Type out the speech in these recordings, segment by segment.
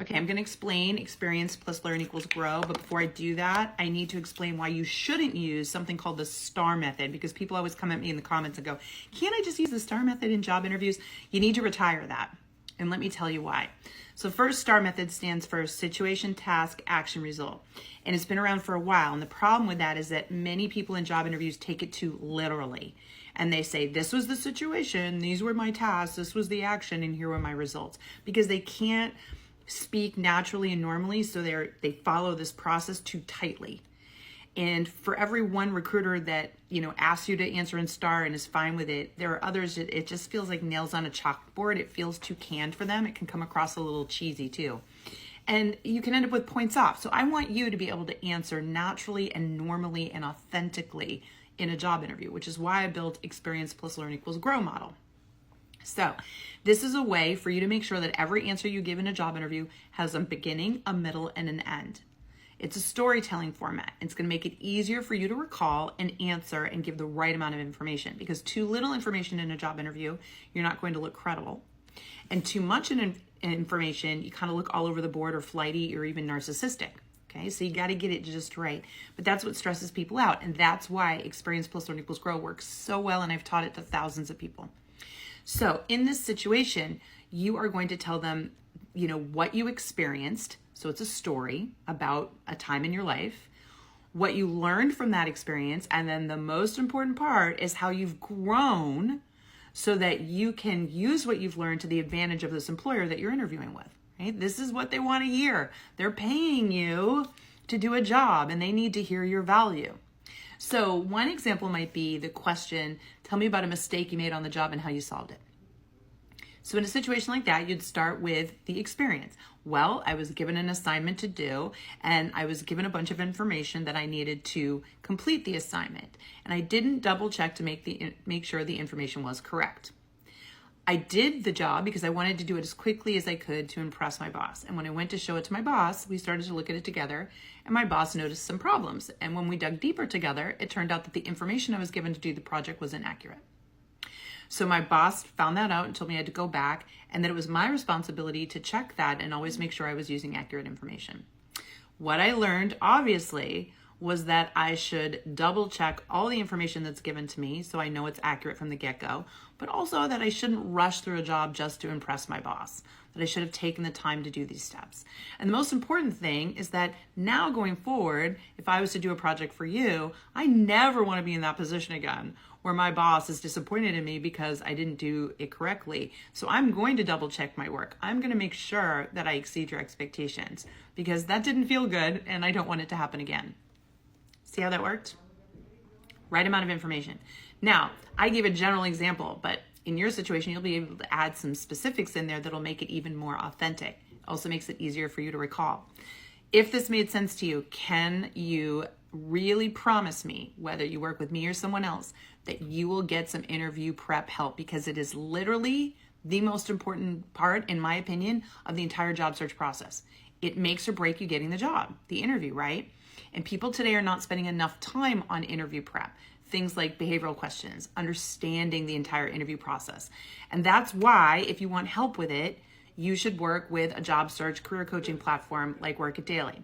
Okay, I'm going to explain experience plus learn equals grow, but before I do that, I need to explain why you shouldn't use something called the STAR method, because people always come at me in the comments and go, can't I just use the STAR method in job interviews? You need to retire that. And let me tell you why. So first, STAR method stands for situation, task, action, result. And it's been around for a while. And the problem with that is that many people in job interviews take it too literally. And they say, this was the situation, these were my tasks, this was the action, and here were my results. Because they can't speak naturally and normally, so they follow this process too tightly. And for every one recruiter that, asks you to answer in STAR and is fine with it, there are others that it just feels like nails on a chalkboard. It feels too canned for them. It can come across a little cheesy too. And you can end up with points off. So I want you to be able to answer naturally and normally and authentically in a job interview, which is why I built experience plus learn equals grow model. So this is a way for you to make sure that every answer you give in a job interview has a beginning, a middle, and an end. It's a storytelling format. It's going to make it easier for you to recall and answer and give the right amount of information, because too little information in a job interview, you're not going to look credible. And too much information, you kind of look all over the board or flighty or even narcissistic. Okay, so you got to get it just right. But that's what stresses people out. And that's why experience plus learn equals grow works so well. And I've taught it to thousands of people. So in this situation, you are going to tell them, what you experienced. So it's a story about a time in your life, what you learned from that experience. And then the most important part is how you've grown so that you can use what you've learned to the advantage of this employer that you're interviewing with. Right? This is what they want to hear. They're paying you to do a job and they need to hear your value. So one example might be the question, tell me about a mistake you made on the job and how you solved it. So in a situation like that, you'd start with the experience. Well, I was given an assignment to do, and I was given a bunch of information that I needed to complete the assignment. And I didn't double check to make sure the information was correct. I did the job because I wanted to do it as quickly as I could to impress my boss. And when I went to show it to my boss, we started to look at it together, and my boss noticed some problems. And when we dug deeper together, it turned out that the information I was given to do the project was inaccurate. So my boss found that out and told me I had to go back, and that it was my responsibility to check that and always make sure I was using accurate information. What I learned, obviously, was that I should double check all the information that's given to me so I know it's accurate from the get-go, but also that I shouldn't rush through a job just to impress my boss, that I should have taken the time to do these steps. And the most important thing is that now going forward, if I was to do a project for you, I never want to be in that position again where my boss is disappointed in me because I didn't do it correctly. So I'm going to double check my work. I'm going to make sure that I exceed your expectations, because that didn't feel good and I don't want it to happen again. See how that worked? Right amount of information. Now, I gave a general example, but in your situation, you'll be able to add some specifics in there that'll make it even more authentic. Also makes it easier for you to recall. If this made sense to you, can you really promise me, whether you work with me or someone else, that you will get some interview prep help? Because it is literally the most important part, in my opinion, of the entire job search process. It makes or breaks you getting the job, the interview, right? And people today are not spending enough time on interview prep. Things like behavioral questions, understanding the entire interview process. And that's why, if you want help with it, you should work with a job search career coaching platform like Work It Daily.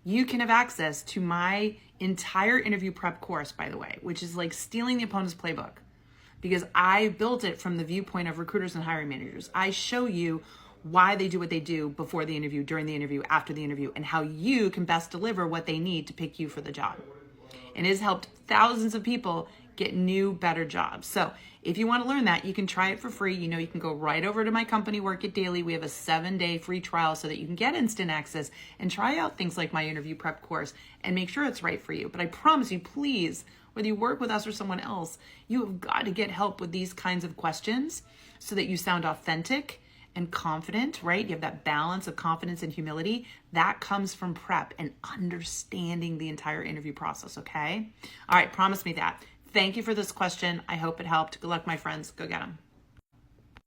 You can have access to my entire interview prep course, by the way, which is like stealing the opponent's playbook, because I built it from the viewpoint of recruiters and hiring managers. I show you why they do what they do before the interview, during the interview, after the interview, and how you can best deliver what they need to pick you for the job. And it has helped thousands of people get new, better jobs. So if you want to learn that, you can try it for free. You can go right over to my company, Work It Daily. We have a 7-day free trial so that you can get instant access and try out things like my interview prep course and make sure it's right for you. But I promise you, please, whether you work with us or someone else, you have got to get help with these kinds of questions so that you sound authentic and confident, right? You have that balance of confidence and humility. That comes from prep and understanding the entire interview process, okay? All right, promise me that. Thank you for this question. I hope it helped. Good luck, my friends. Go get them.